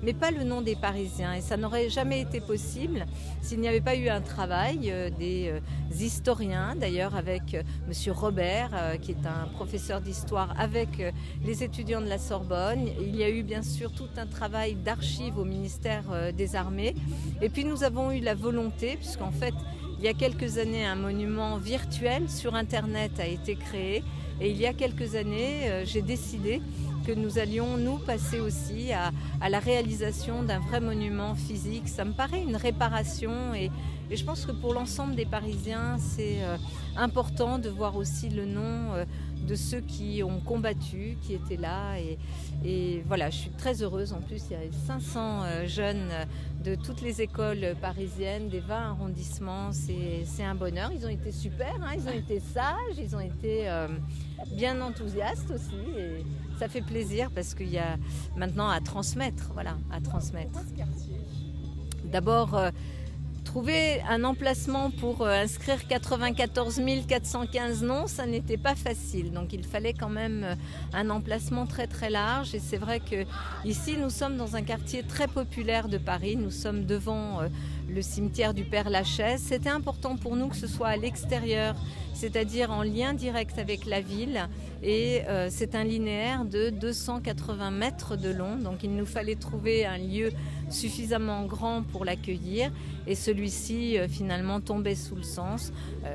mais pas le nom des Parisiens. Et ça n'aurait jamais été possible s'il n'y avait pas eu un travail des historiens, d'ailleurs avec Monsieur Robert, qui est un professeur d'histoire avec les étudiants de la Sorbonne. Il y a eu bien sûr tout un travail d'archives au ministère des Armées. Et puis nous avons eu la volonté, puisqu'en fait, il y a quelques années, un monument virtuel sur Internet a été créé. Et il y a quelques années, j'ai décidé que nous allions, nous, passer aussi à la réalisation d'un vrai monument physique. Ça me paraît une réparation et je pense que pour l'ensemble des Parisiens, c'est important de voir aussi le nom de ceux qui ont combattu, qui étaient là. Et voilà, je suis très heureuse. En plus, il y a 500 jeunes de toutes les écoles parisiennes, des 20 arrondissements. C'est un bonheur. Ils ont été super, hein, ils ont été sages, ils ont été bien enthousiastes aussi. Et ça fait plaisir parce qu'il y a maintenant à transmettre, voilà, à transmettre. Pourquoi ce quartier ? D'abord, trouver un emplacement pour inscrire 94 415 noms, ça n'était pas facile. Donc il fallait quand même un emplacement très très large. Et c'est vrai que ici nous sommes dans un quartier très populaire de Paris. Nous sommes devant le cimetière du Père-Lachaise. C'était important pour nous que ce soit à l'extérieur, c'est-à-dire en lien direct avec la ville. Et c'est un linéaire de 280 mètres de long. Donc il nous fallait trouver un lieu suffisamment grand pour l'accueillir. Et celui-ci finalement tombait sous le sens.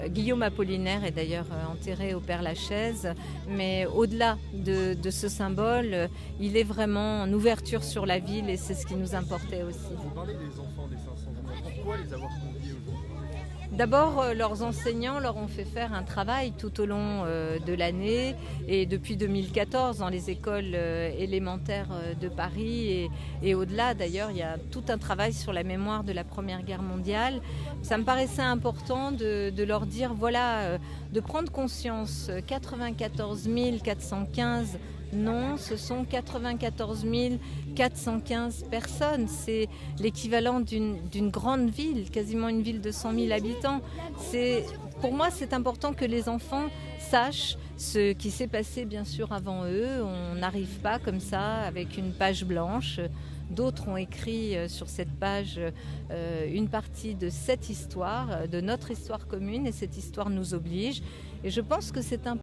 Guillaume Apollinaire est d'ailleurs enterré au Père-Lachaise. Mais au-delà de ce symbole, il est vraiment en ouverture sur la ville et c'est ce qui nous importait aussi. Vous parlez des enfants des 500 enfants. Pourquoi les avoir conviés aujourd'hui ? D'abord, leurs enseignants leur ont fait faire un travail tout au long de l'année et depuis 2014 dans les écoles élémentaires de Paris et au-delà. D'ailleurs, il y a tout un travail sur la mémoire de la Première Guerre mondiale. Ça me paraissait important de leur dire, voilà, de prendre conscience, 94 415 non, ce sont 94 415 personnes. C'est l'équivalent d'une grande ville, quasiment une ville de 100 000 habitants. Pour moi, c'est important que les enfants sachent ce qui s'est passé, bien sûr, avant eux. On n'arrive pas comme ça avec une page blanche. D'autres ont écrit sur cette page une partie de cette histoire, de notre histoire commune, et cette histoire nous oblige. Et je pense que c'est important.